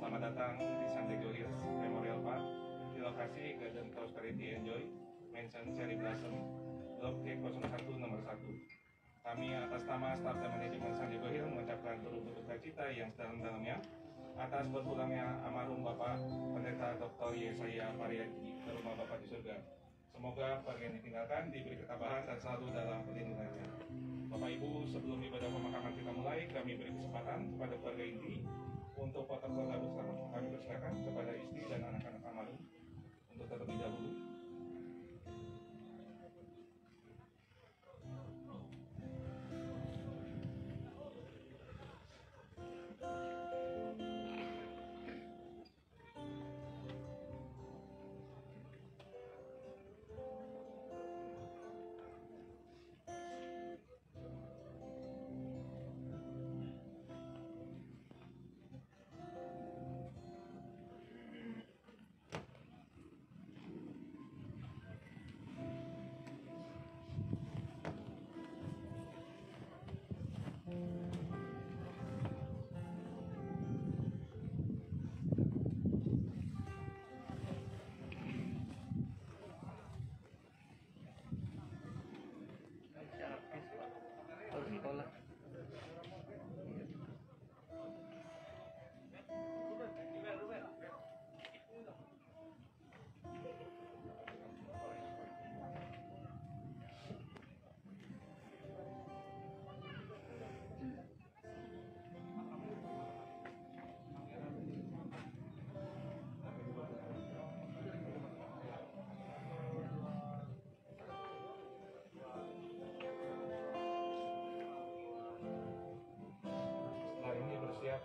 Selamat datang di San Diego Hills Memorial Park di lokasi Garden Prosperity Enjoy Mansion Cherry Blossom Blok G01 nomor 1. Kami atas nama staf dan manajemen San Diego Hills mengucapkan turut berduka cita yang sedalam-dalamnya atas berpulangnya almarhum Bapak Pendeta Dr. Yesaya Pariadi ke rumah Bapak di surga. Semoga pergi yang ditinggalkan diberi ketabahan dan selalu dalam perlindungannya. Bapak Ibu, sebelum ibadah pemakaman kita mulai, kami beri kesempatan kepada keluarga inti untuk foto keluarga bersama. Kami persilakan kepada istri dan anak-anak almarhum untuk terlebih dahulu.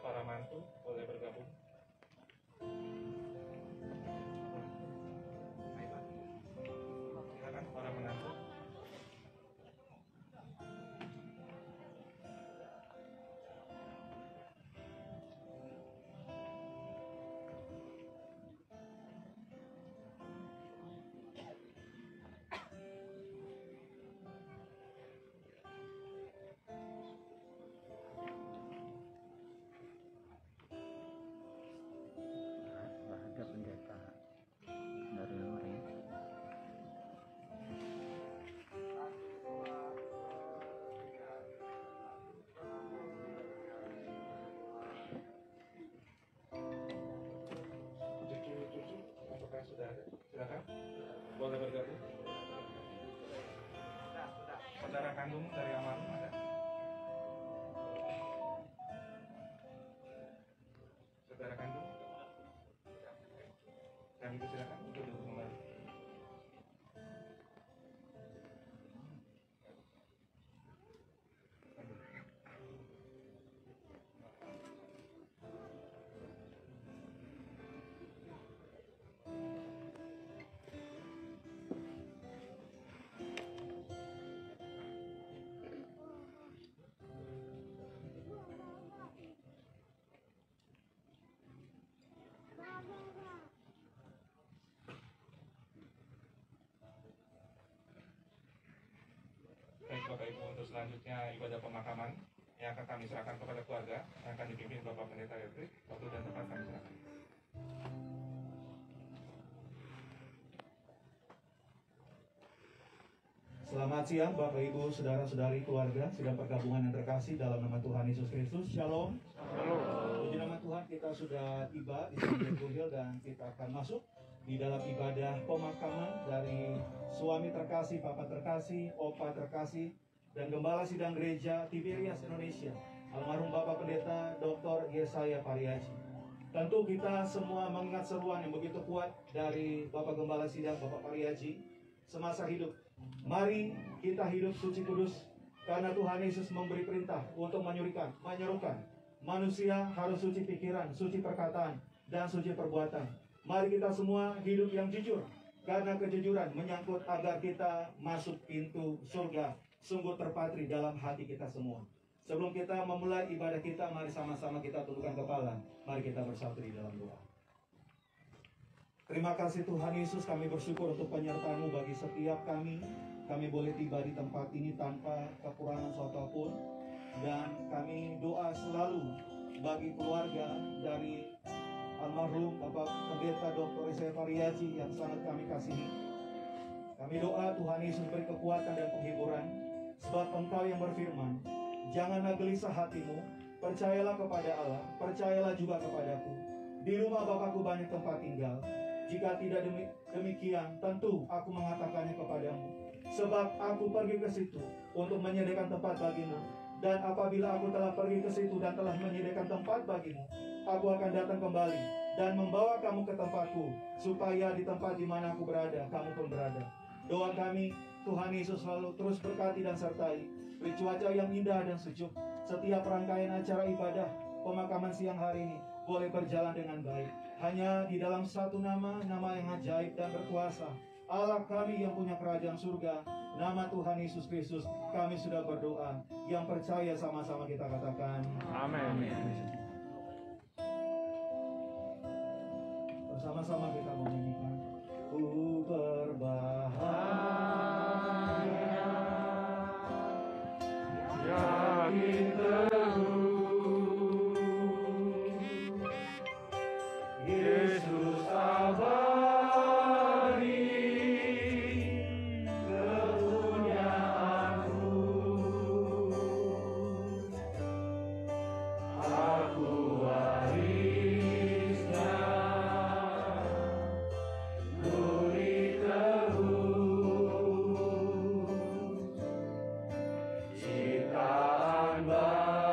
Para mantu boleh bergabung. Silakan para menantu. kandung dari almarhum ada? Saudara kandung? Kami persilakan untuk duduk kembali. Baik Bapak Ibu, untuk selanjutnya ibadah pemakaman yang akan kami serahkan kepada keluarga yang akan dipimpin Bapak Pendeta Edric. Waktu dan tempat kami serahkan. Selamat siang Bapak Ibu, Saudara-saudari keluarga sidang pergabungan yang terkasih dalam nama Tuhan Yesus Kristus. Shalom. Puji nama Tuhan, kita sudah tiba di San Hill dan kita akan masuk di dalam ibadah pemakaman dari suami terkasih, papa terkasih, opa terkasih, dan gembala sidang gereja Tiberias Indonesia, almarhum Bapak Pendeta Dr. Yesaya Pariaji. Tentu kita semua mengingat seruan yang begitu kuat dari Bapak Gembala Sidang Bapak Pariaji semasa hidup. Mari kita hidup suci kudus, karena Tuhan Yesus memberi perintah untuk menyerukan manusia harus suci pikiran, suci perkataan, dan suci perbuatan. Mari kita semua hidup yang jujur, karena kejujuran menyangkut agar kita masuk pintu surga, sungguh terpatri dalam hati kita semua. Sebelum kita memulai ibadah kita, mari sama-sama kita tundukkan kepala. Mari kita bersatu di dalam doa. Terima kasih Tuhan Yesus, kami bersyukur untuk penyertaan-Mu bagi setiap kami. Kami boleh tiba di tempat ini tanpa kekurangan suatu apapun. Dan kami doa selalu bagi keluarga dari almarhum Bapak Pendeta Dr. Yesaya Pariaji yang sangat kami kasihi. Kami doa Tuhan Yesus beri kekuatan dan penghiburan, sebab Engkau yang berfirman, janganlah gelisah hatimu, percayalah kepada Allah, percayalah juga kepadaku. Di rumah Bapakku banyak tempat tinggal. Jika tidak demikian, tentu aku mengatakannya kepadamu. Sebab aku pergi ke situ untuk menyediakan tempat bagimu. Dan apabila aku telah pergi ke situ dan telah menyediakan tempat bagimu, aku akan datang kembali dan membawa kamu ke tempatku, supaya di tempat di mana aku berada, kamu pun berada. Doa kami, Tuhan Yesus selalu terus berkati dan sertai. Beri cuaca yang indah dan sejuk. Setiap rangkaian acara ibadah pemakaman siang hari ini boleh berjalan dengan baik. Hanya di dalam satu nama yang ajaib dan berkuasa, Allah kami yang punya kerajaan surga, nama Tuhan Yesus Kristus, kami sudah berdoa. Yang percaya sama-sama kita katakan amin. Bersama-sama kita menyanyikan, ku berbahagia, yakin teguh, Yesus abadi, kepunyaanku. Aku warisnya, duri teguh, ciptaan baru.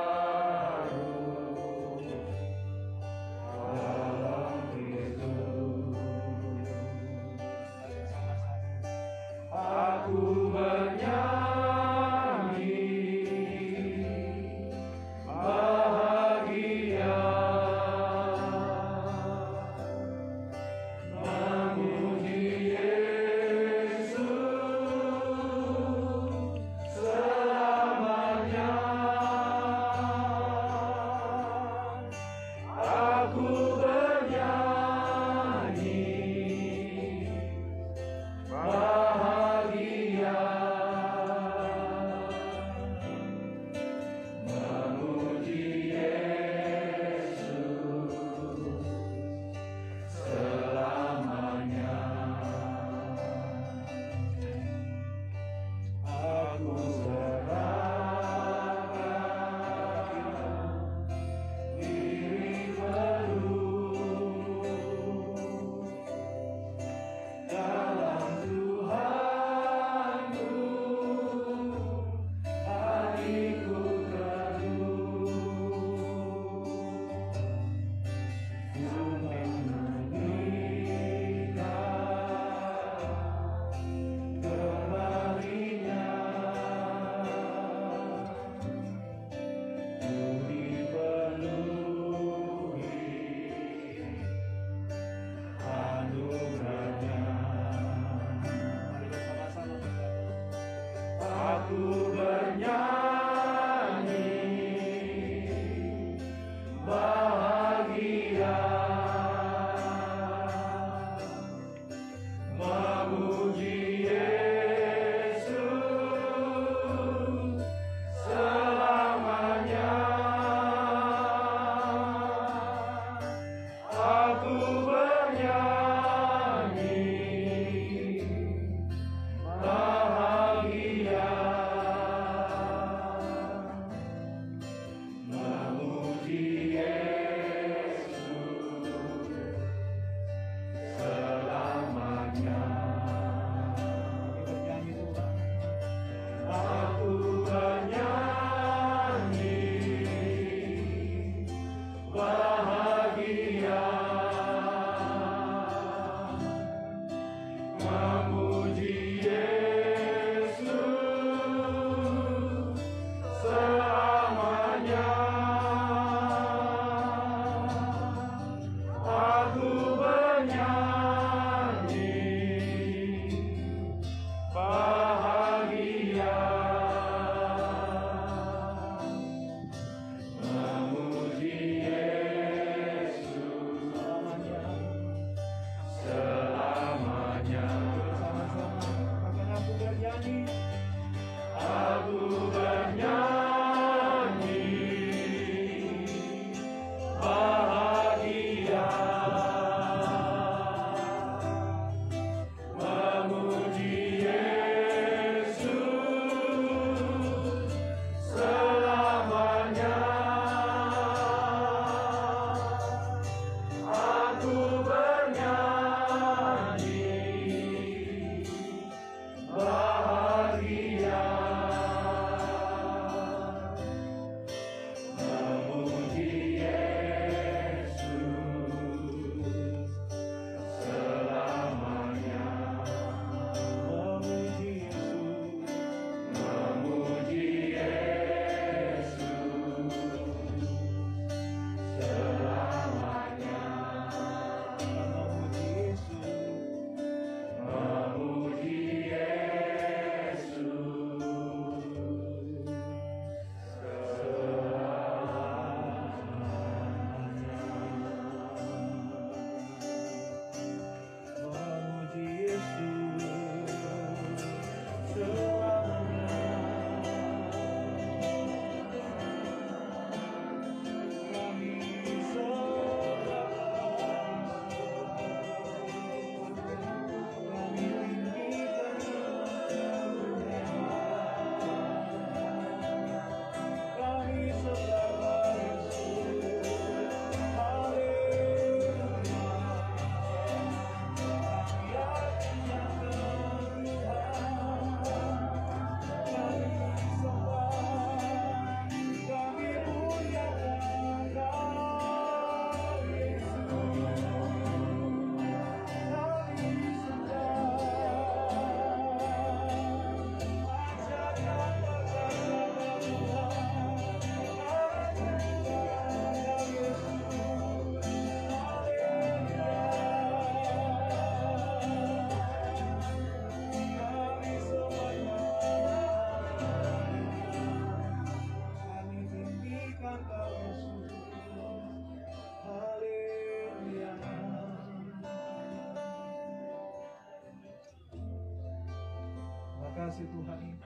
kasih Tuhan.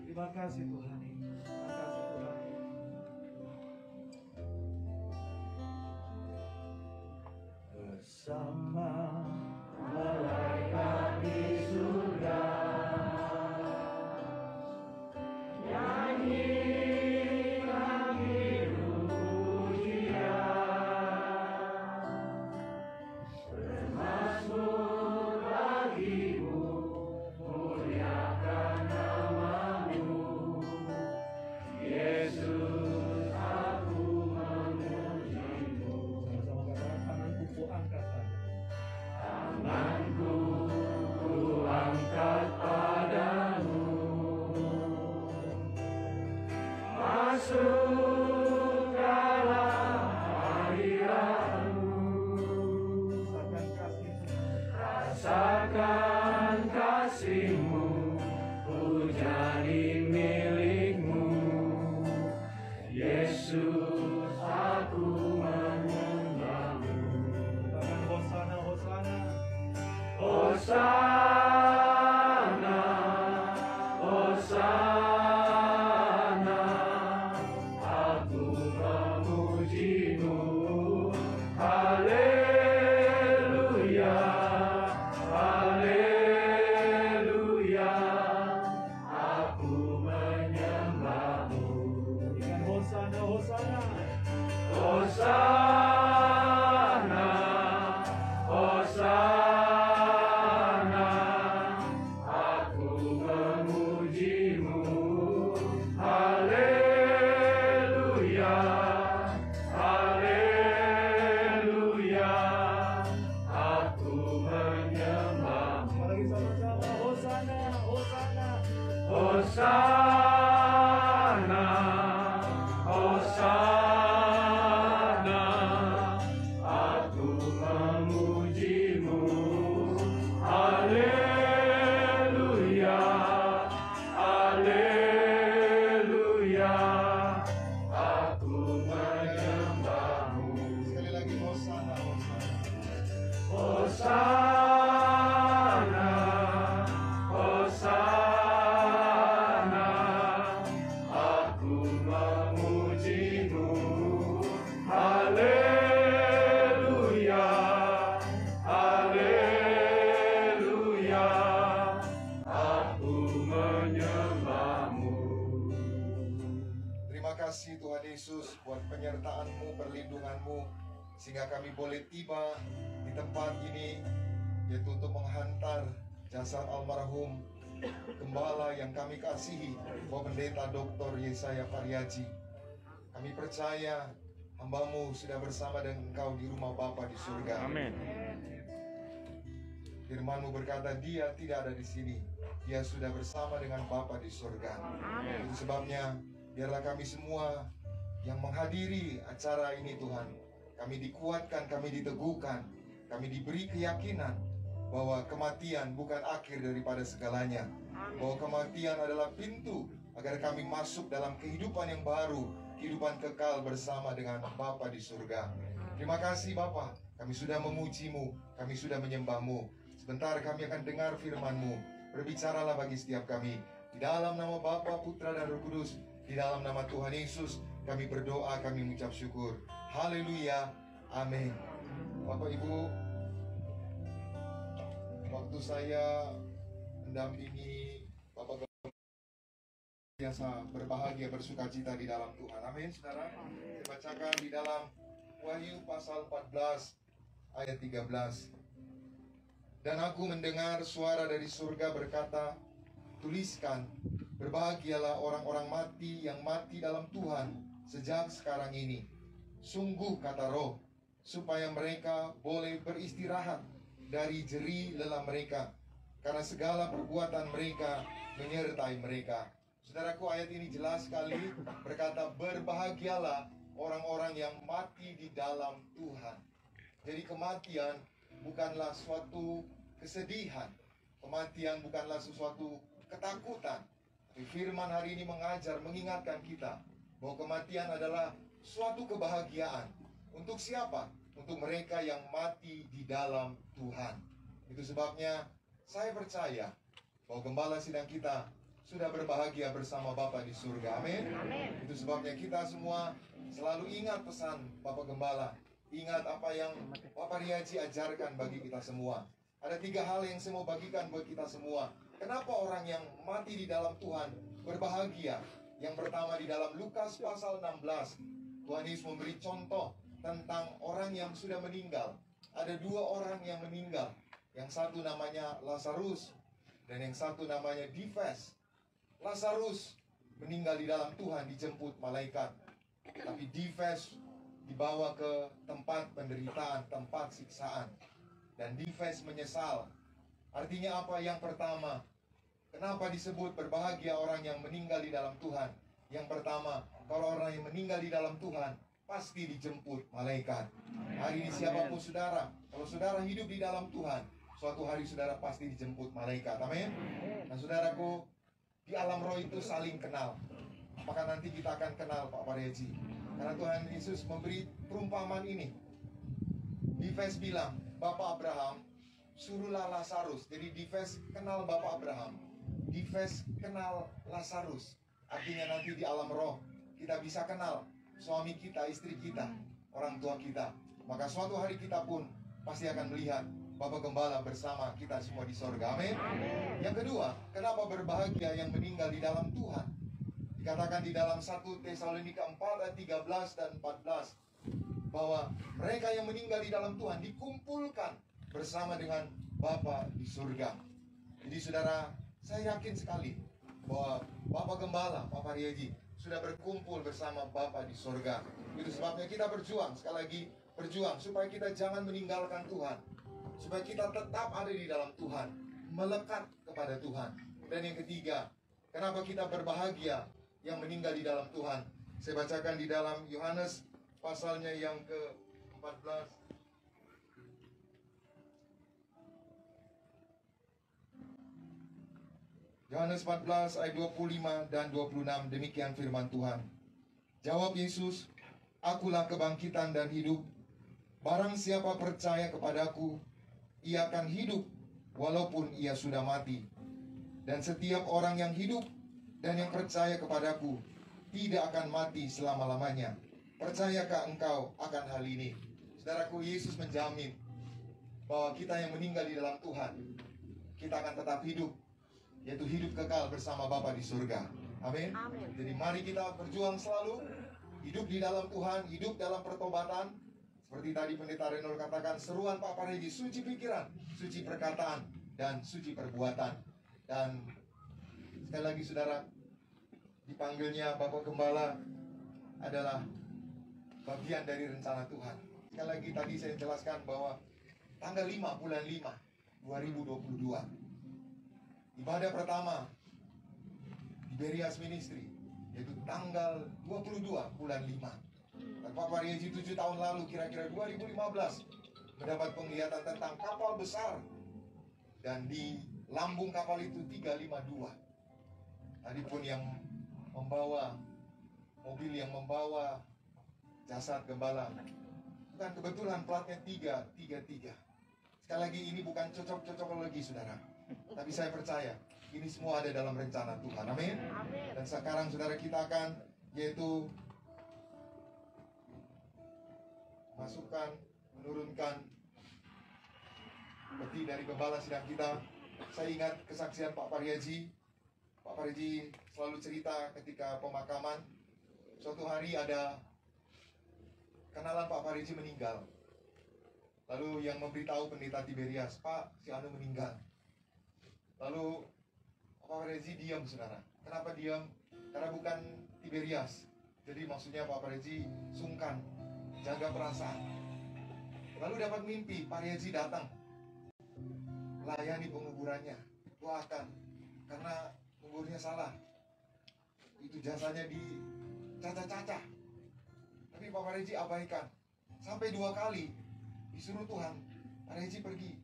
Terima kasih Tuhan. Terima kasih Tuhan. Bersama malaikat di surga, nyanyikan hidup pujian, bermazmur bagimu, muliakan namamu, Yesus, aku memujimu. Sama-sama katakan, tanganku ku angkat padamu. Tanganku ku angkat padamu. Masuk dalam hadiratmu. Rasakan kasih-Mu, ku jadi milik-Mu. Yesus, aku menyembah-Mu. Katakan Hosana, Hosana. Hosana, Hosana, aku memuji-Mu. Haleluya, haleluya, aku menyembah-Mu. Dengan Hosana, Hosana. Hosana, Hosana, aku memuji-Mu. Haleluya, haleluya, aku menyembah-Mu. Lagi sama-sama, Hosana, Hosana. Hosana, Hosana, aku memuji-Mu. Haleluya, haleluya, aku menyembah-Mu. Sekali lagi, Hosana, Hosana. Hosana, Hosana, aku memuji-Mu. Haleluya, haleluya, aku menyembah-Mu. Terima kasih Tuhan Yesus buat penyertaan-Mu, perlindungan-Mu, sehingga kami boleh tiba di tempat ini, yaitu untuk menghantar jasad almarhum Gembala yang kami kasihi, Bapak Pendeta Dr. Yesaya Pariaji. Kami percaya hamba-Mu sudah bersama dengan Engkau di rumah Bapa di surga. Amin. Firman-Mu berkata, Dia tidak ada di sini, Dia sudah bersama dengan Bapa di surga. Itu sebabnya biarlah kami semua yang menghadiri acara ini Tuhan, kami dikuatkan, kami diteguhkan, kami diberi keyakinan bahwa kematian bukan akhir daripada segalanya, bahwa kematian adalah pintu agar kami masuk dalam kehidupan yang baru, kehidupan kekal bersama dengan Bapa di surga. Terima kasih Bapa, kami sudah memuji-Mu, kami sudah menyembah-Mu. Sebentar kami akan dengar firman-Mu. Berbicaralah bagi setiap kami. Di dalam nama Bapa, Putra, dan Roh Kudus, di dalam nama Tuhan Yesus, kami berdoa, kami mengucap syukur. Haleluya, amin. Bapak Ibu, waktu saya mendampingi Bapak biasa berbahagia, bersukacita di dalam Tuhan. Amin, saudara. Saya bacakan di dalam Wahyu pasal 14 ayat 13. Dan aku mendengar suara dari surga berkata, tuliskan, berbahagialah orang-orang mati yang mati dalam Tuhan sejak sekarang ini. Sungguh, kata Roh, supaya mereka boleh beristirahat dari jerih lelah mereka, karena segala perbuatan mereka menyertai mereka. Saudaraku, ayat ini jelas sekali berkata, berbahagialah orang-orang yang mati di dalam Tuhan. Jadi kematian bukanlah suatu kesedihan, kematian bukanlah sesuatu ketakutan. Tapi firman hari ini mengajar, mengingatkan kita bahwa kematian adalah suatu kebahagiaan. Untuk siapa? Untuk mereka yang mati di dalam Tuhan. Itu sebabnya saya percaya bahwa gembala sidang kita sudah berbahagia bersama Bapa di surga. Amin. Itu sebabnya kita semua selalu ingat pesan Bapak Gembala. Ingat apa yang Bapak Riaji ajarkan bagi kita semua. Ada 3 hal yang saya mau bagikan buat kita semua. Kenapa orang yang mati di dalam Tuhan berbahagia? Yang pertama di dalam Lukas pasal 16. Tuhan Yesus memberi contoh tentang orang yang sudah meninggal. Ada 2 orang yang meninggal. Yang satu namanya Lazarus dan yang satu namanya Difes. Lazarus meninggal di dalam Tuhan, dijemput malaikat. Tapi Difes dibawa ke tempat penderitaan, tempat siksaan. Dan Difes menyesal. Artinya apa? Yang pertama, kenapa disebut berbahagia orang yang meninggal di dalam Tuhan? Yang pertama, kalau orang yang meninggal di dalam Tuhan pasti dijemput malaikat. Hari ini siapapun saudara, kalau saudara hidup di dalam Tuhan, suatu hari saudara pasti dijemput malaikat. Amin. Nah saudaraku, di alam roh itu saling kenal. Maka nanti kita akan kenal Pak Parieji. Karena Tuhan Yesus memberi perumpamaan ini. Difes bilang, Bapak Abraham, suruhlah Lazarus. Jadi Difes kenal Bapak Abraham. Difes kenal Lazarus. Artinya nanti di alam roh kita bisa kenal suami kita, istri kita, orang tua kita. Maka suatu hari kita pun pasti akan melihat Bapak Gembala bersama kita semua di sorga. Amin. Yang kedua, kenapa berbahagia yang meninggal di dalam Tuhan? Dikatakan di dalam 1 Tesalonika 4 ayat 13 dan 14 bahwa mereka yang meninggal di dalam Tuhan dikumpulkan bersama dengan Bapa di surga. Jadi saudara, saya yakin sekali bahwa Bapak Gembala, Bapak Rieji sudah berkumpul bersama Bapa di surga. Itu sebabnya kita berjuang, sekali lagi berjuang supaya kita jangan meninggalkan Tuhan, supaya kita tetap ada di dalam Tuhan, melekat kepada Tuhan. Dan yang ketiga, kenapa kita berbahagia yang meninggal di dalam Tuhan? Saya bacakan di dalam Yohanes pasalnya yang ke-14. Yohanes 14 ayat 25 dan 26, demikian firman Tuhan. Jawab Yesus, akulah kebangkitan dan hidup. Barang siapa percaya kepadaku, ia akan hidup walaupun ia sudah mati. Dan setiap orang yang hidup dan yang percaya kepadaku tidak akan mati selama-lamanya. Percayakah engkau akan hal ini? Saudaraku, Yesus menjamin bahwa kita yang meninggal di dalam Tuhan, kita akan tetap hidup, yaitu hidup kekal bersama Bapa di surga. Amin. Jadi mari kita berjuang selalu hidup di dalam Tuhan, hidup dalam pertobatan. Seperti tadi Pendeta Renol katakan, seruan Pak Parieji, suci pikiran, suci perkataan, dan suci perbuatan. Dan sekali lagi saudara, dipanggilnya Bapak Gembala adalah bagian dari rencana Tuhan. Sekali lagi tadi saya jelaskan bahwa tanggal 5 bulan 5 2022 ibadah pertama di Berias Ministry, yaitu tanggal 22 bulan 5. Dan Pak Parieji 7 tahun lalu, kira-kira 2015, mendapat penglihatan tentang kapal besar. Dan di lambung kapal itu 352. Tadi pun yang membawa mobil yang membawa jasad Gembala, bukan kebetulan platnya 333. Sekali lagi, ini bukan cocok-cocokologi saudara, tapi saya percaya ini semua ada dalam rencana Tuhan. Amin. Dan sekarang saudara, kita akan yaitu masukkan, menurunkan peti dari gembala sidang kita. Saya ingat kesaksian Pak Parieji. Pak Parieji selalu cerita ketika pemakaman, suatu hari ada kenalan Pak Parieji meninggal. Lalu yang memberitahu Pendeta Tiberias, Pak, si Anu meninggal. Lalu Pak Parieji diam saudara. Kenapa diam? Karena bukan Tiberias. Jadi maksudnya Pak Parieji sungkan, jaga perasaan. Lalu dapat mimpi, Pak Parieji datang, layani penguburannya, doakan, karena kuburnya salah, itu jasanya dicacah-cacah. Tapi Pak Parieji abaikan. Sampai 2 kali disuruh Tuhan, Pak Parieji pergi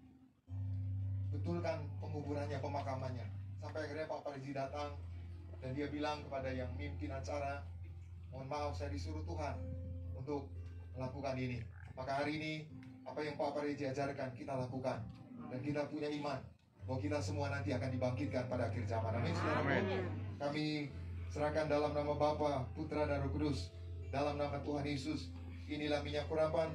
betulkan penguburannya, pemakamannya. Sampai akhirnya Pak Parieji datang dan dia bilang kepada yang mimpin acara, mohon maaf, saya disuruh Tuhan untuk melakukan ini. Maka hari ini apa yang Pak Parieji ajarkan kita lakukan. Dan kita punya iman bahwa kita semua nanti akan dibangkitkan pada akhir zaman. Amin, saudaraku. Kami serahkan dalam nama Bapa, Putra, dan Roh Kudus, dalam nama Tuhan Yesus. Inilah minyak urapan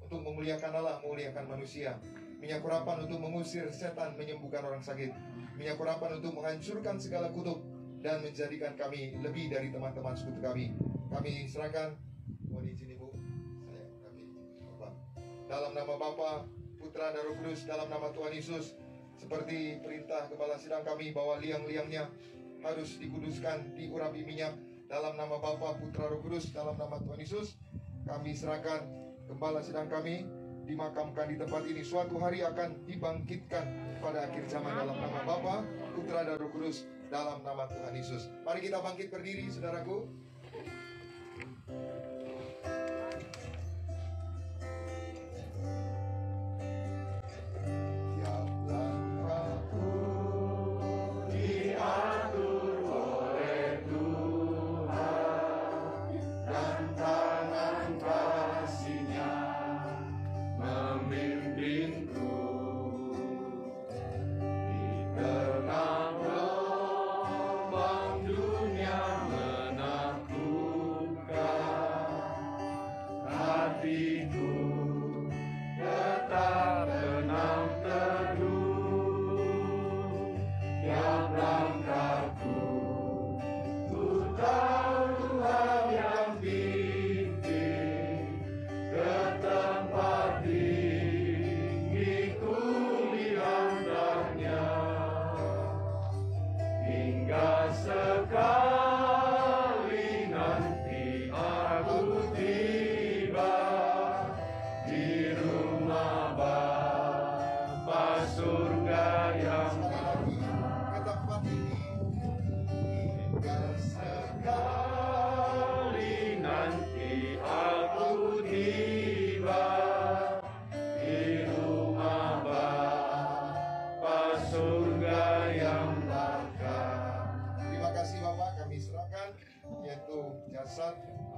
untuk memuliakan Allah, memuliakan manusia. Minyak urapan untuk mengusir setan, menyembuhkan orang sakit. Minyak urapan untuk menghancurkan segala kutuk dan menjadikan kami lebih dari teman-teman sekutu kami. Kami serahkan, mohon izin Ibu, dalam nama Bapa, Putra, dan Roh Kudus, dalam nama Tuhan Yesus. Seperti perintah Gembala Sidang kami bahwa liang-liangnya harus dikuduskan, diurapi minyak, dalam nama Bapa, Putra, Roh Kudus, dalam nama Tuhan Yesus. Kami serahkan Gembala Sidang kami dimakamkan di tempat ini, suatu hari akan dibangkitkan pada akhir zaman, dalam nama Bapa, Putra, dan Roh Kudus, dalam nama Tuhan Yesus. Mari kita bangkit berdiri, saudaraku.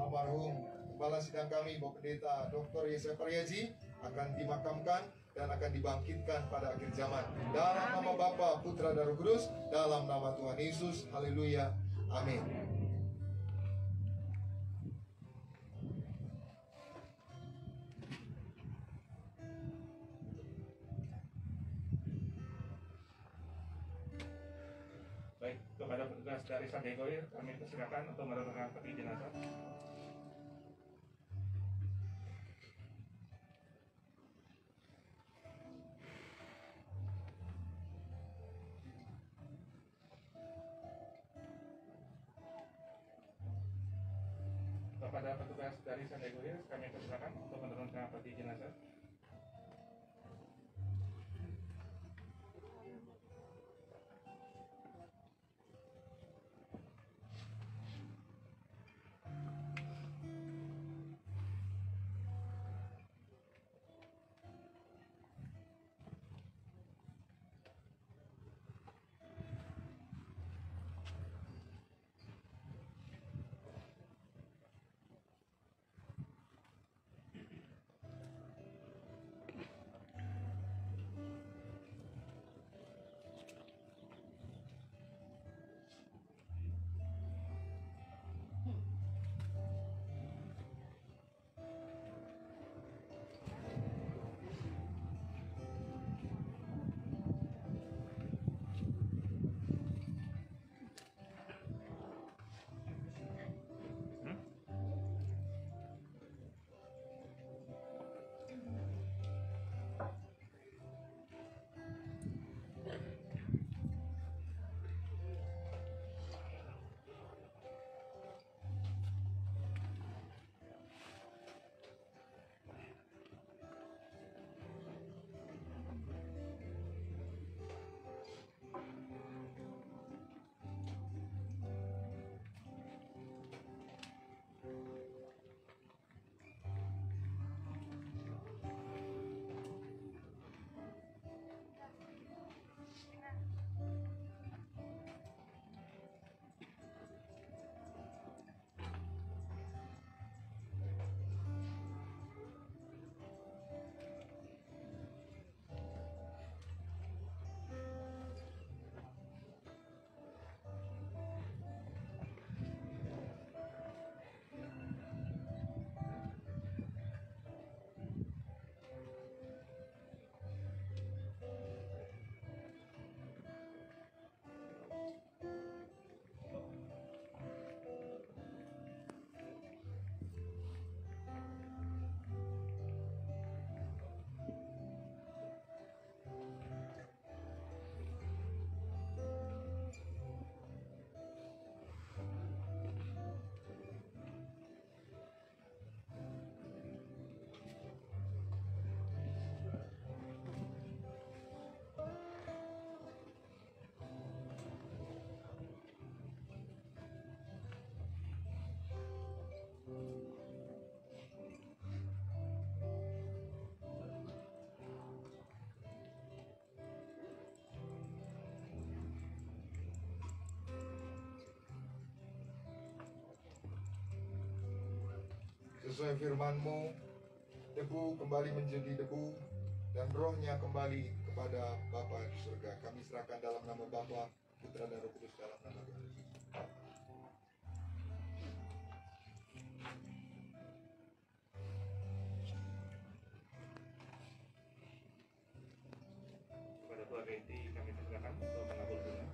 Almarhum Kepala Sidang kami, Bapak Pendeta Dr. Yesaya Pariaji, akan dimakamkan dan akan dibangkitkan pada akhir zaman. Dalam nama Bapa, Putra, dan Roh Kudus, dalam nama Tuhan Yesus. Haleluya. Amin. Baik, kepada petugas dari Santai Goir, kami persilakan untuk merenungkan peti jenazah. Kepada petugas dari Santai Goir, kami persilakan untuk menurunkan peti jenazah. Sesuai firman-Mu, debu kembali menjadi debu dan rohnya kembali kepada Bapa di surga. Kami serahkan dalam nama Bapa, Putra dan Roh Kudus dalam nama Tuhan Yesus. Kepada keluarga inti kami persilakan untuk mengambil bunga.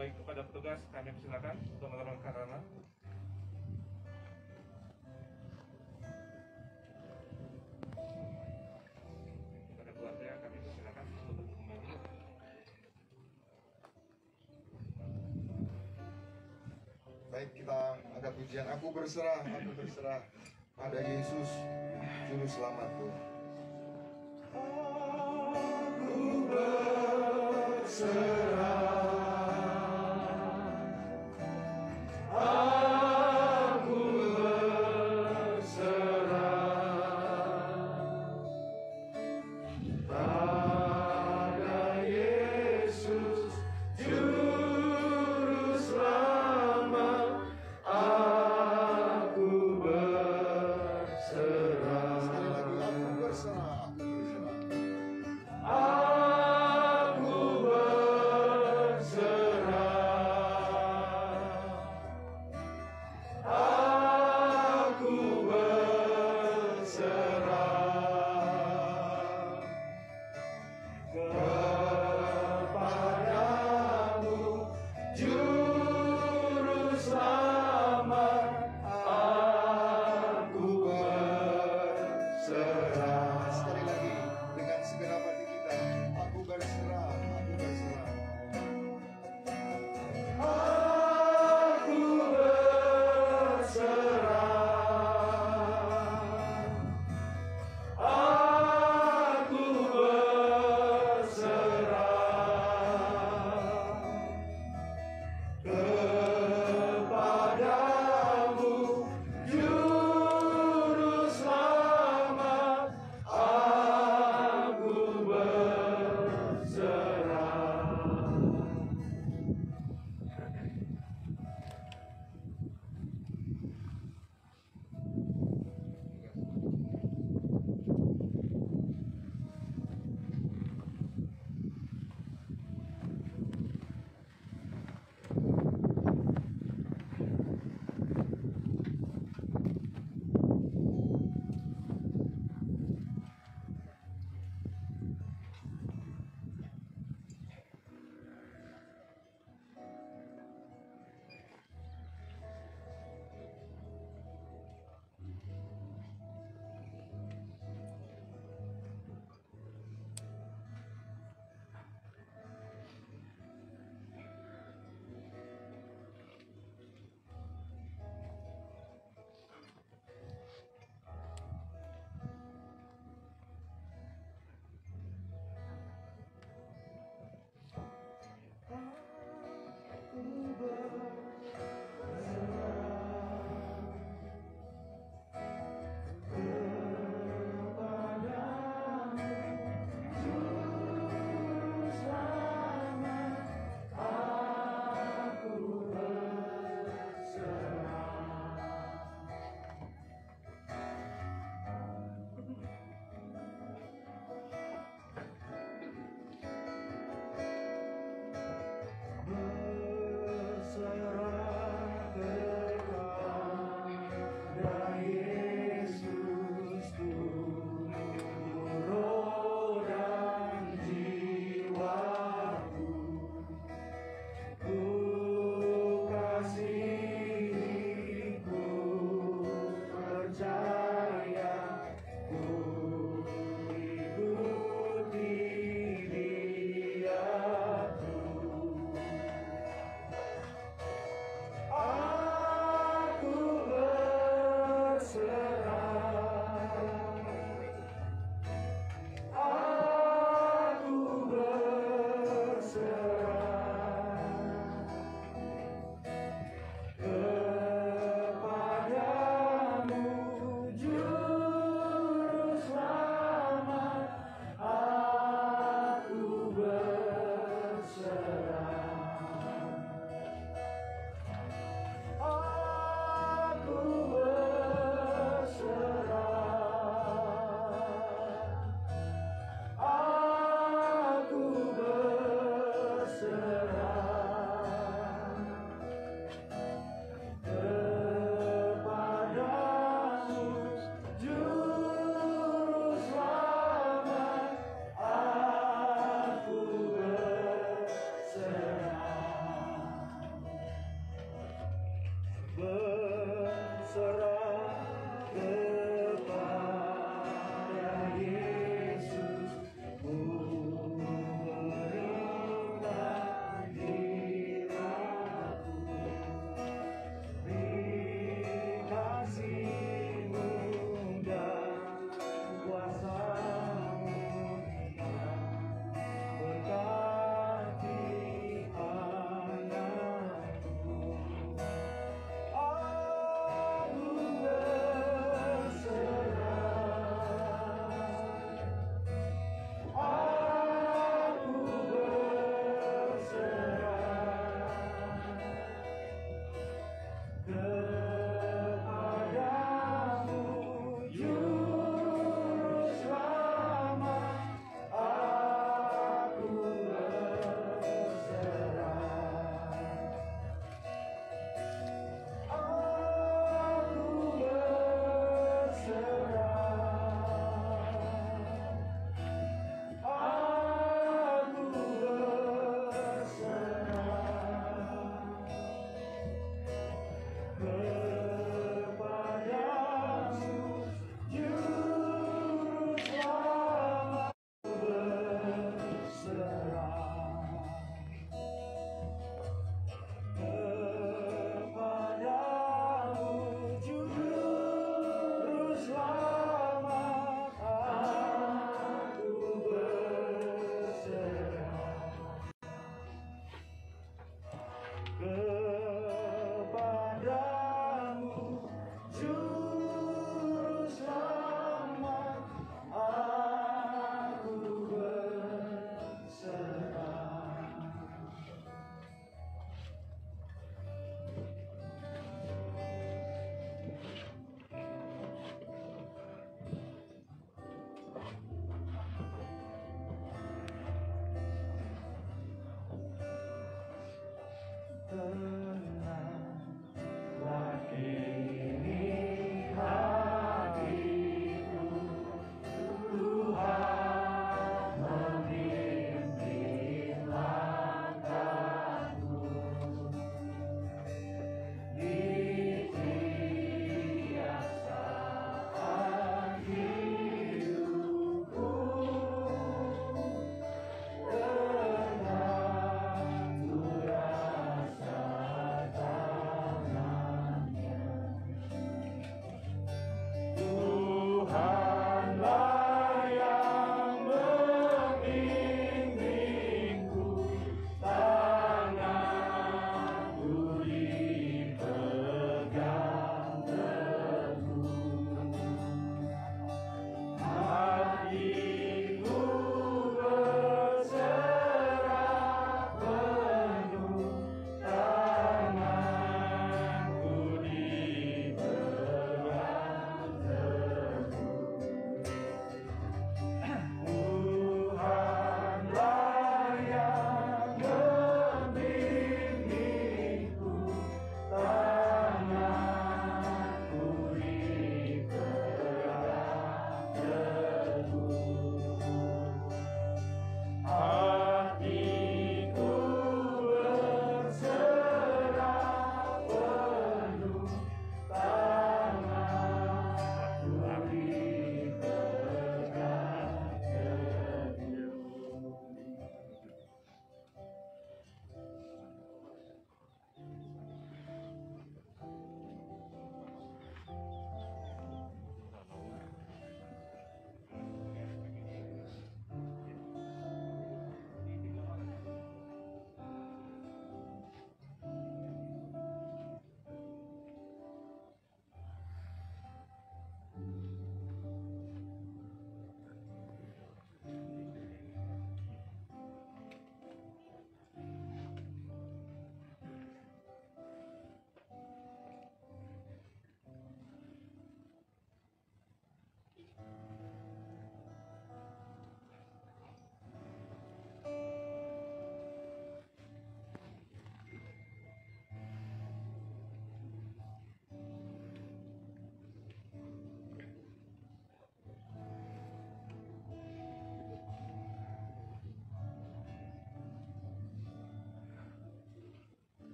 Baik, kepada petugas kami persilakan untuk menurunkan ranah. Kepada keluarga kami persilakan untuk kembali. Baik, kita angkat pujian. Aku berserah pada Yesus, Juru Selamatku. Aku berserah. Aku berserah kepada Yesus, ku berikan diriku, beri kasih-Mu dan kuasa-Mu berkati anakku. Aku berserah, aku berserah kepadamu, Juru Selamat. Aku berserah, aku berserah, aku berserah kepadamu, Juru Selamat. Berserah kepadamu, Juru Selamat. Aku berserah kepadamu, Juru Selamat. Aku berserah. Tenanglah kini hatiku, Tuhan memimpin langkahku di tiap saat hidupku. Tenang ku rasa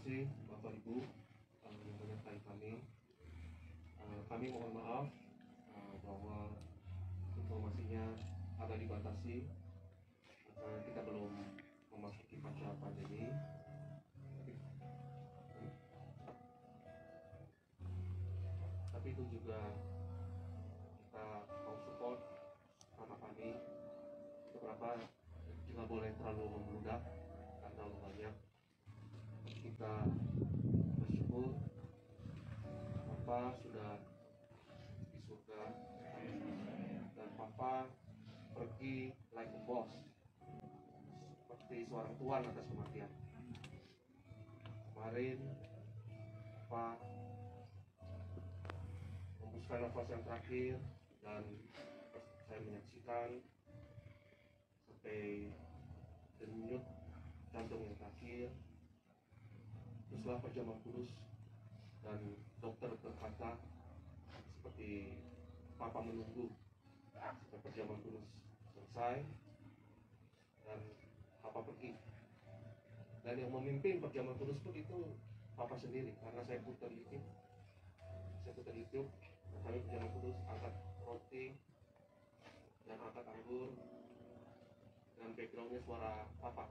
kasih Bapak Ibu yang menyertai kami. Kami mohon maaf bahwa informasinya agak dibatasi karena kita belum memasuki pasca pandemi. Tapi itu juga kita mau support sama kami. Beberapa tidak boleh terlalu membludak dan terlalu banyak. Kita bersyukur Papa sudah di surga dan Papa pergi like a boss, seperti seorang tuan atas kematian. Kemarin Papa membuskan nafas yang terakhir dan saya menyaksikan sampai denyut jantung yang terakhir. Setelah perjamuan kudus dan dokter berkata seperti Papa menunggu sampai perjamuan kudus selesai dan Papa pergi. Dan yang memimpin perjamuan kudus pun itu Papa sendiri, karena saya putar YouTube dan kami perjamuan kudus angkat roti dan angkat anggur dan backgroundnya suara Papa.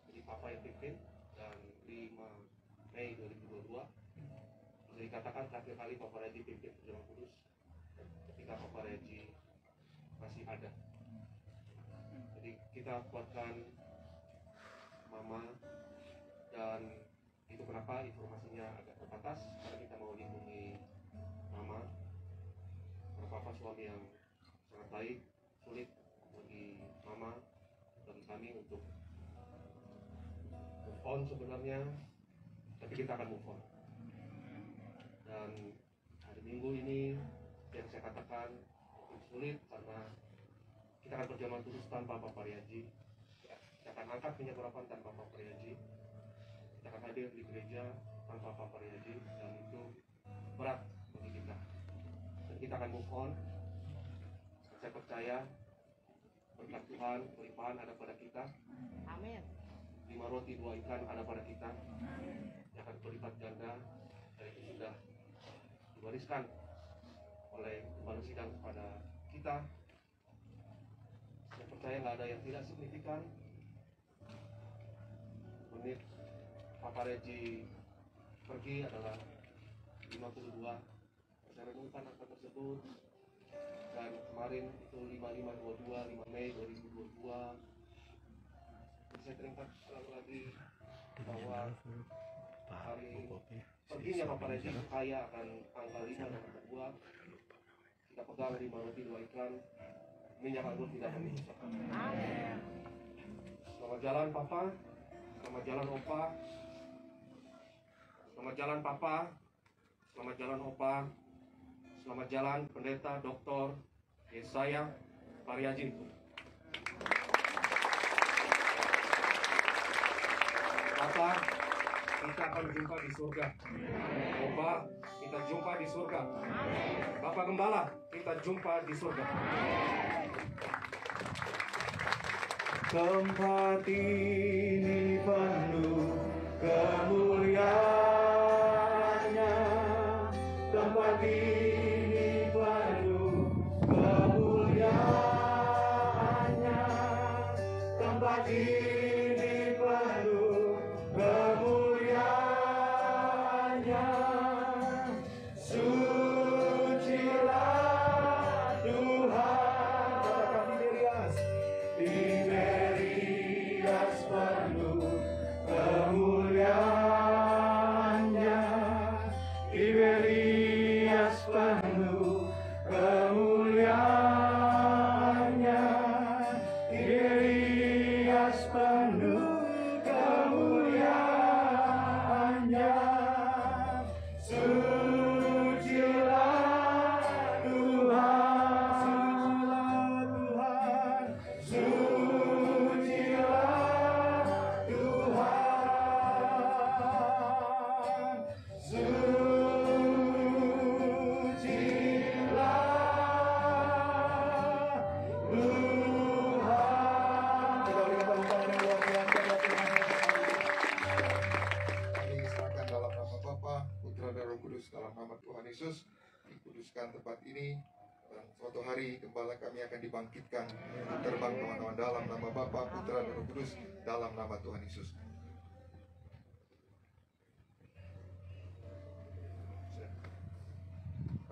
Jadi Papa yang pimpin. Dan 5 Mei 2022 bisa dikatakan terakhir kali Papa Reji pimpin perjamuan kudus ketika Papa Reji masih ada. Jadi kita kuatkan Mama, dan itu kenapa informasinya agak terbatas, karena kita mau lindungi Mama. Karena Papa suami yang sangat baik, sulit bagi Mama, bagi kami untuk move on sebenarnya, tapi kita akan move on. Dan hari Minggu ini yang saya katakan cukup sulit karena kita akan perjamuan kudus tanpa Papa Riaji. Kita akan angkat minyak urapan tanpa Papa Riaji. Kita akan hadir di gereja tanpa Papa Riaji, dan itu berat bagi kita. Dan kita akan move on. Saya percaya berkat Tuhan, kelimpahan ada pada kita. Amin. 5 roti 2 ikan ada pada kita yang akan berlipat ganda, dan itu sudah diwariskan oleh Gembala Sidang kepada kita. Saya percaya nggak ada yang tidak signifikan. Menit Papa Reji pergi adalah 52. Saya renungkan angka tersebut, dan kemarin itu 5522, 5 Mei 2022. Saya teringat lagi bahwa hari perginya Papa Reji kaya akan angka 5 dan angka 2. Kita pegang 5 roti 2 ikan, minyak anggur tidak memisahkan. Selamat jalan Papa, selamat jalan Opa, selamat jalan Papa, selamat jalan Opa, selamat jalan Pendeta Dr. Yesaya Pariaji. Papa, kita akan jumpa di surga. Opa, kita jumpa di surga. Bapak Gembala, kita jumpa di surga. Tempat ini penuh kemuliaannya. Tempat ini penuh kemuliaannya. Tempat ini penuh kemuliaannya. Sucilah Tuhan. Katakan Tiberias, Tiberias dalam nama Tuhan Yesus. Kuduskan tempat ini, dan suatu hari gembala kami akan dibangkitkan untuk terbang teman-teman dalam nama Bapa, Putra, dan Roh Kudus, dalam nama Tuhan Yesus.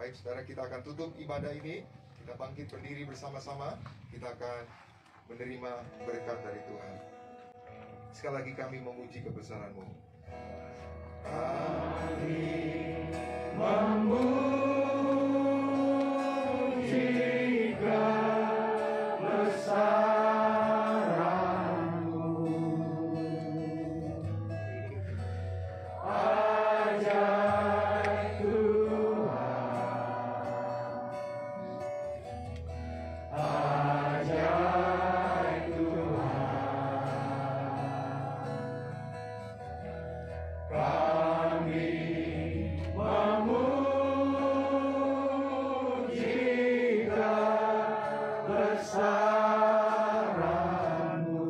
Baik, saudara, kita akan tutup ibadah ini. Kita bangkit berdiri bersama-sama. Kita akan menerima berkat dari Tuhan. Sekali lagi kami memuji kebesaran-Mu. Kami memuji kebesaran-Mu. Ajaib Tuhan, ajaib Tuhan, kami memuji kebesaran-Mu.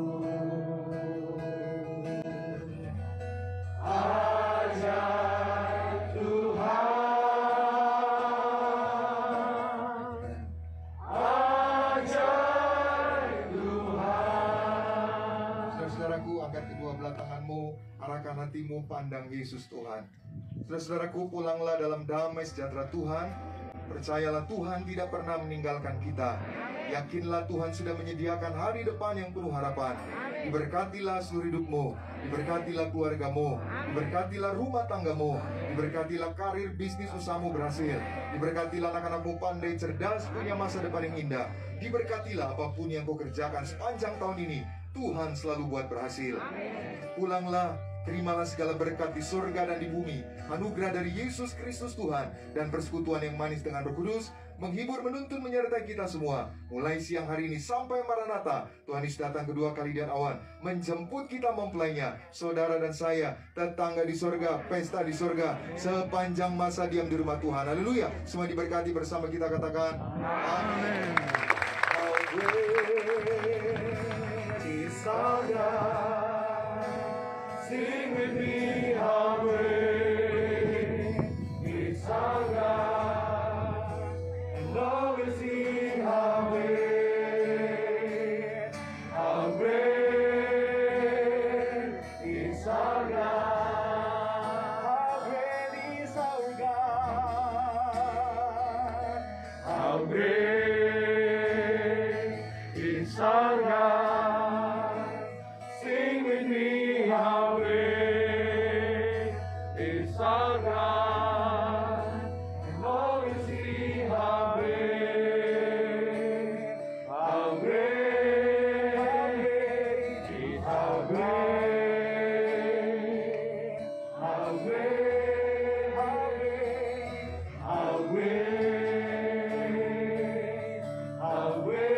Ajaib Tuhan, ajaib Tuhan. Saudara-saudaraku, angkat kedua belah tanganmu, arahkan hatimu, pandang Yesus Tuhan. Saudara-saudaraku, pulanglah dalam damai sejahtera Tuhan. Percayalah, Tuhan tidak pernah meninggalkan kita. Yakinlah, Tuhan sudah menyediakan hari depan yang penuh harapan. Diberkatilah seluruh hidupmu, diberkatilah keluargamu, diberkatilah rumah tanggamu, diberkatilah karir bisnis usahamu berhasil, diberkatilah anak-anakmu pandai, cerdas, punya masa depan yang indah. Diberkatilah apapun yang kau kerjakan sepanjang tahun ini, Tuhan selalu buat berhasil. Pulanglah, terimalah segala berkat di surga dan di bumi, anugerah dari Yesus Kristus Tuhan, dan persekutuan yang manis dengan Roh Kudus, menghibur, menuntun, menyertai kita semua. Mulai siang hari ini sampai Maranatha, Tuhan Yesus datang kedua kali dan awan, menjemput kita mempelainya. Saudara dan saya, tetangga di surga, pesta di surga, sepanjang masa diam di rumah Tuhan. Haleluya. Semua diberkati bersama kita katakan, amin. How great is our God. Sing with me, how great is our God. And always sing, how great is our God. How great is our God. How great is our God. Sing with me, how great is our God. And always see how great, how great is how great, how great, how great, how great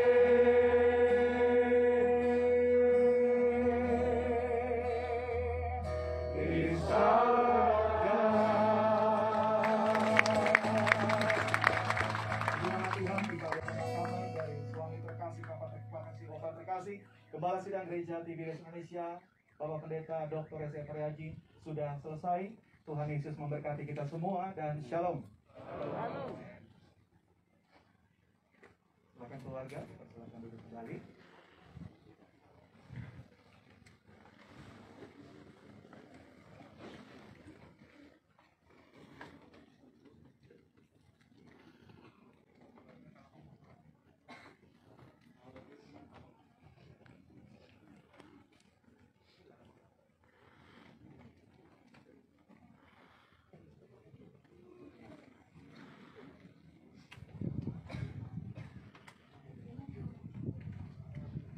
is our God. Terima Tuhan, kita bersama-sama dari suami terkasih, Bapak terkasih, Bapak terkasih, Gembala Sidang Gereja TBS Indonesia, Bapak Pendeta Dr. S.F. Ryaji sudah selesai. Tuhan Yesus memberkati kita semua dan shalom. Silakan keluarga, silakan duduk kembali.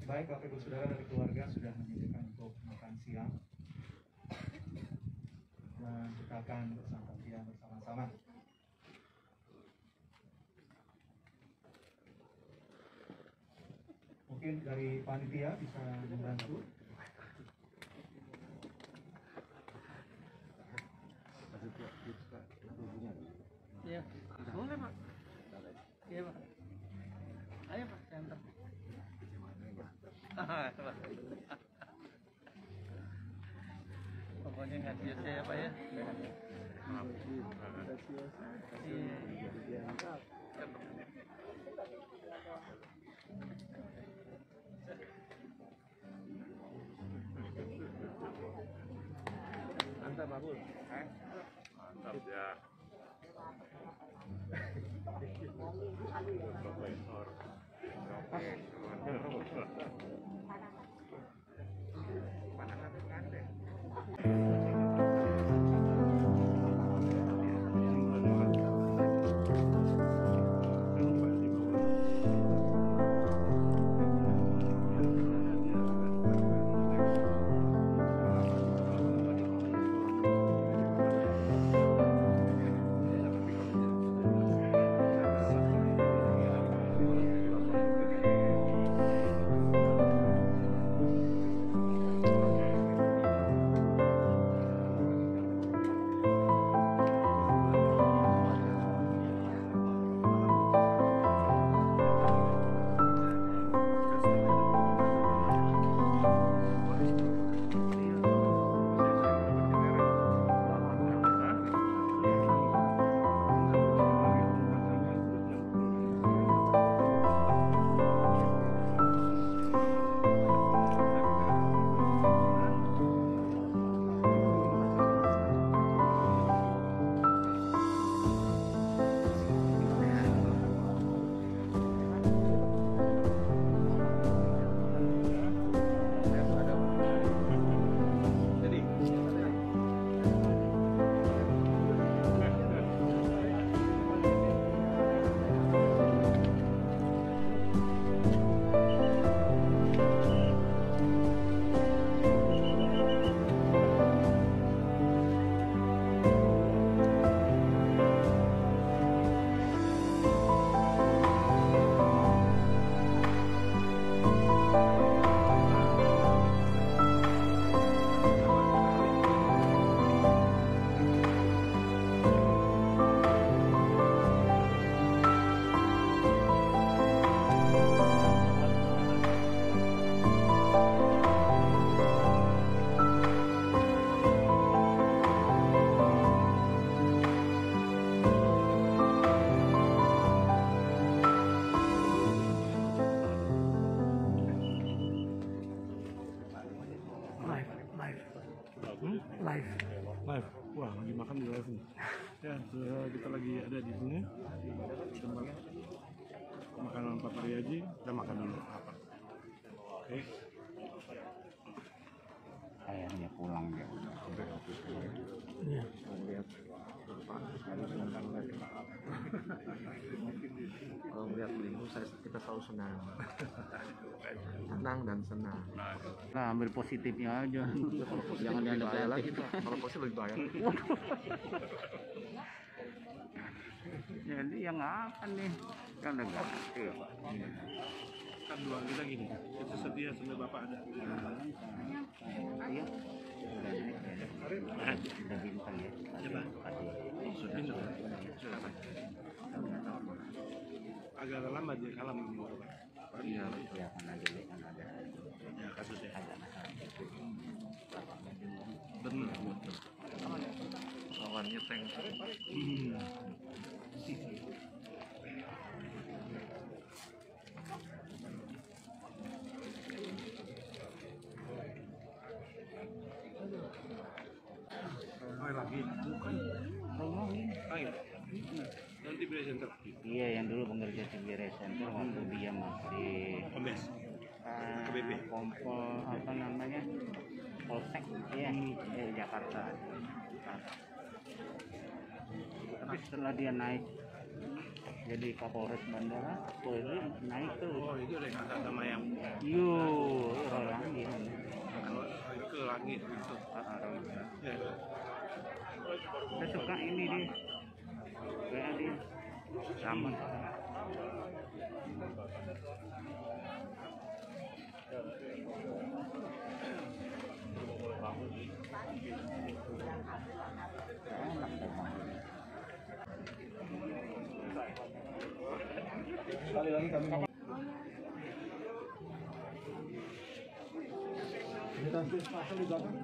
Baik, Bapak Ibu Saudara dari keluarga sudah menyediakan untuk makan siang, dan kita akan bersantap siang bersama-sama. Mungkin dari panitia bisa membantu. Iya, boleh Pak. Iya Pak. Ayo Pak, center. pokoknya ngasih saya Pak ya. Mantap Pak Bun. Mantap ya. Profesor. Live. Wah, lagi makan di live nih. Ya, kita lagi ada di sini. Tempat makanan Pak Pariaji. Kita makan dulu apa? Oke. Kayaknya pulang ya. Iya. Kalau melihat beliau kita selalu senang, dan senang. Nah, ambil positifnya aja. Jangan dianggap bahaya lagi negatif. Pak. Kalau positif lebih bahaya. Jadi yang akan nih kan negatif. Kan doang kita gini. Kita setia sampai Bapak ada. Iya. Udah bintang ya. Coba. Sudah. Agak lama dia kalah menurut Pak. Iya, ya kan ada Ya kasusnya. ada Benar, betul. Lawannya tank. Oh, lagi. Bukan. Ayo. Nanti presenter. Iya, yang dulu bekerja di Bire Center waktu dia masih Kombes. KBP. kompol apa namanya Polsek ya Jakarta. Tapi setelah dia naik jadi Kapolres Bandara, Polri naik terus. Oh, itu udah kakak sama yang Rolangi. ke langit gitu. Ya. Saya suka ini dia, kayak dia sama. Sekali lagi kami Bantuin pasal di belakang.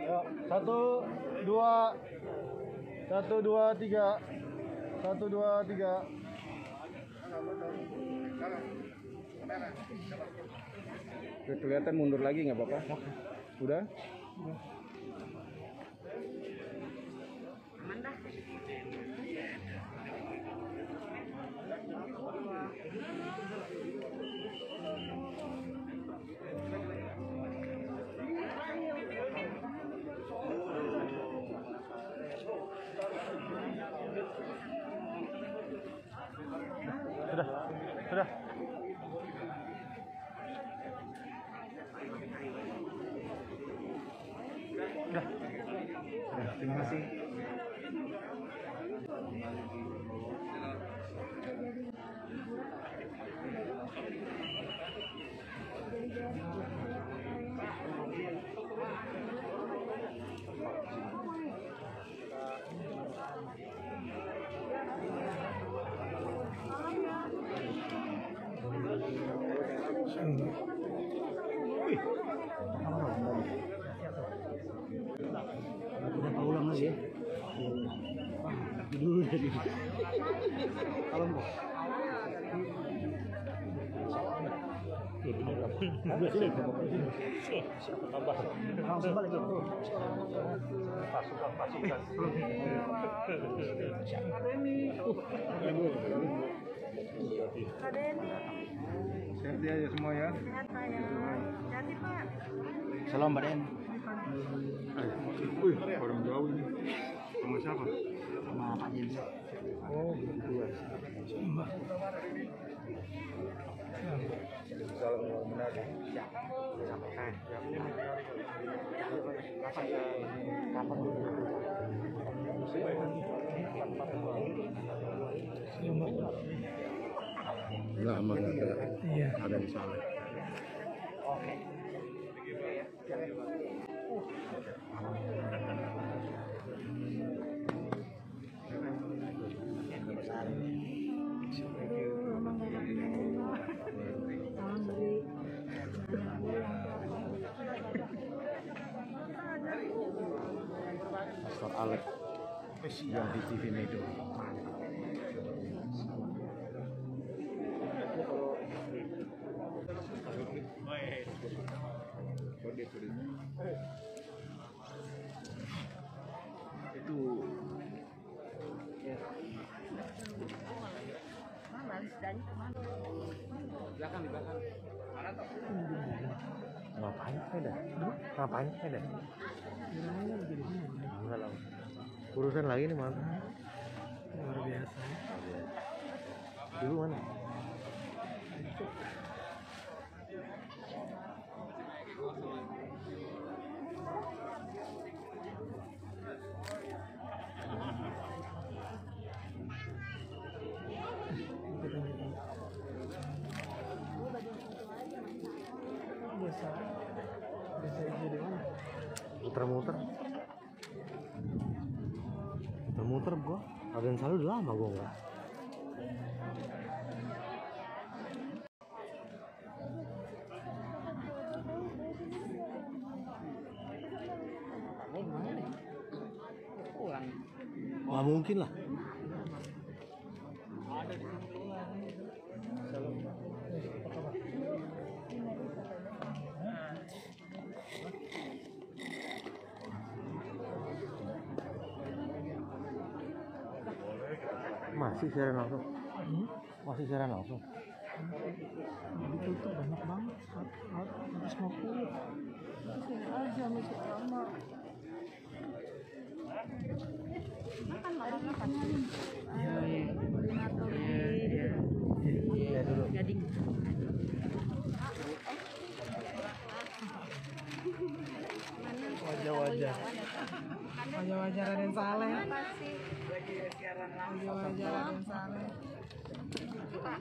Ya, 1, 2, 1, 2, 3, 1, 2, 3. Kelihatan mundur lagi nggak apa-apa? Udah? Sudah. Terima kasih. Udah ulang lagi ya. Dulu jadi. Kalau mau. Langsung balik itu. Pasukan. Sehat ya semua ya. Sehat Pak ya. Hati Pak. Salam Mbak Den. Orang jauh ini. Sama siapa? Sama Pak Jens. Oh, gitu ya. Salam orang Manado. Siap. Sampaikan. Kapan dulu? Lama ada di sana. Oke. Pastor Alex yang di TV Medo. Itu Belakang. ngapain sepeda? Ngapain sepeda? Enggak lah. Urusan lagi nih mana? Luar biasa. Ibu mana? Muter gua. Agen selalu udah lama gua enggak. Nggak mungkin lah. Masih siaran langsung? Masih siaran langsung? Ditutup banyak banget, 150. Sini aja masih lama. Makan makan. Iya dulu. Gading. Wajah-wajah Raden Saleh. Wajah-wajah Raden Saleh. Pak.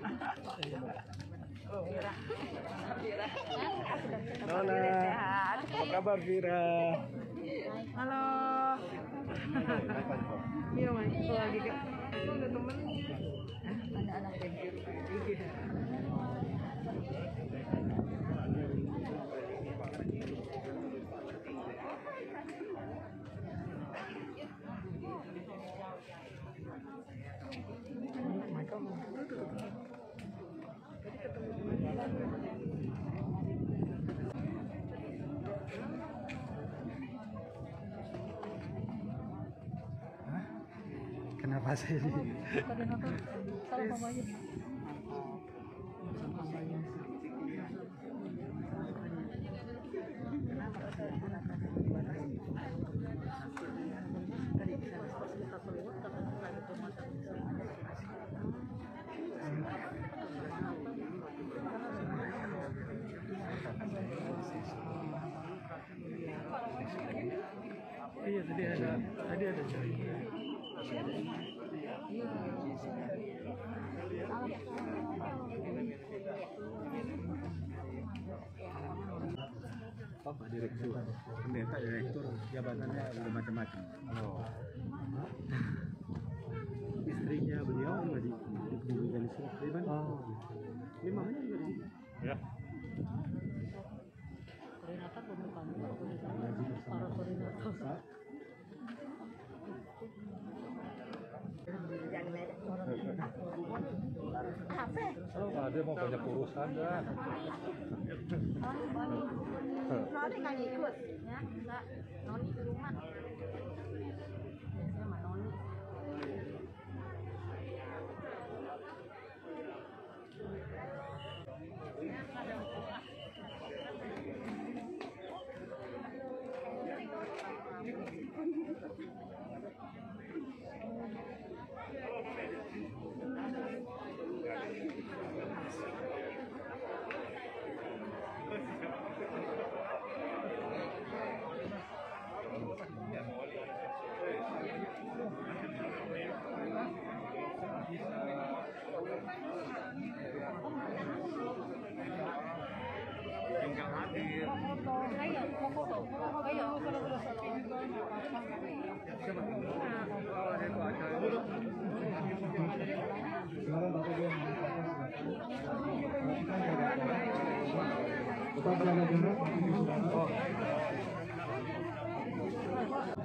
Nona, apa kabar Vira? Halo. Iya, Mas. Lagi ke ada temen. Anak-anak kecil. Kenapa saya di Koordinator. Salam mamanya. Iya tadi ada Pak Direktur, pendeta direktur, jabatannya udah macam-macam. Oh. Istrinya beliau nggak di organisasi, oh. Ini mamanya juga di sini. Ya. Koordinator bukan para koordinator. Oh, dia mau banyak urusan dah. Noni nggak ikut, ya? Enggak. Noni di rumah. Biasanya sama Noni.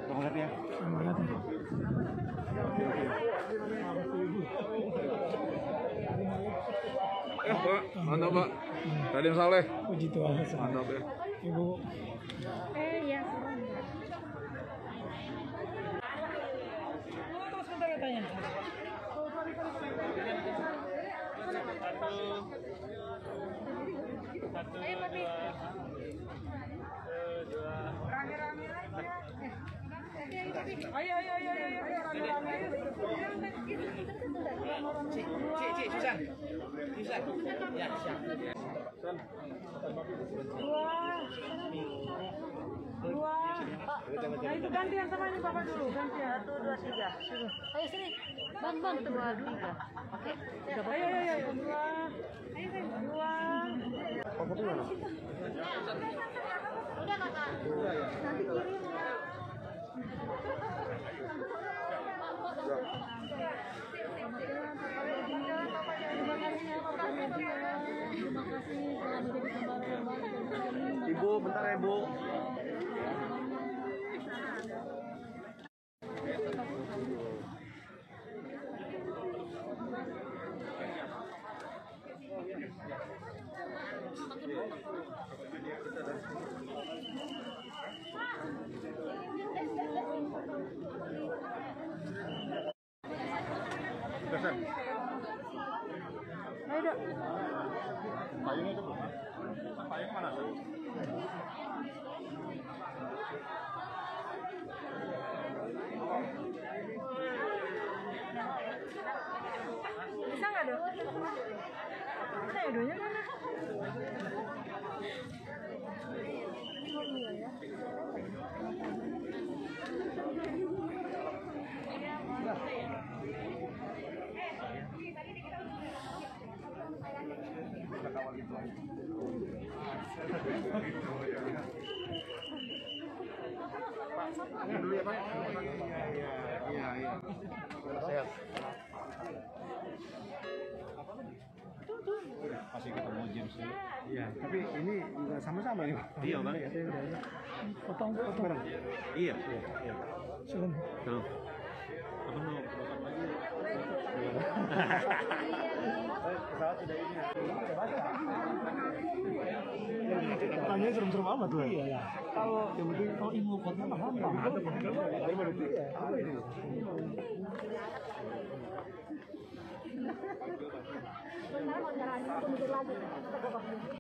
Semangat ya. Semangat. Pak, mantap Pak. Raden Saleh. Puji Tuhan. Mantap ya. Ibu. Iya. Terus kata-katanya. Ayo, Papi. Ayo. Susan. Ya, siap. Dua. Nah itu gantian sama ini Bapak dulu, gantian. 1, 2, 3. Ayo sini. Bang, 2, 3. Oke. Ayo. 2. Udah, Kakak. Nanti kirim ya. Ibu, bentar ya Bu. Ayo, Payungnya itu belum? Payung mana? bisa nggak dok? Bisa ya doanya mana? Dulu ya Pak. Iya. Sehat. Masih ketemu James sih. Iya, tapi ini juga sama-sama nih. Iya, Bang. Potong bareng. Iya. Salam. Salam. Apa mau makan lagi? Pesawat sudah ini. Pertanyaannya serem-serem amat tuh. Iya ya. Kalau yang penting kalau ilmu kota mah gampang. Apa ini? Sebenarnya mau jalan itu mikir lagi.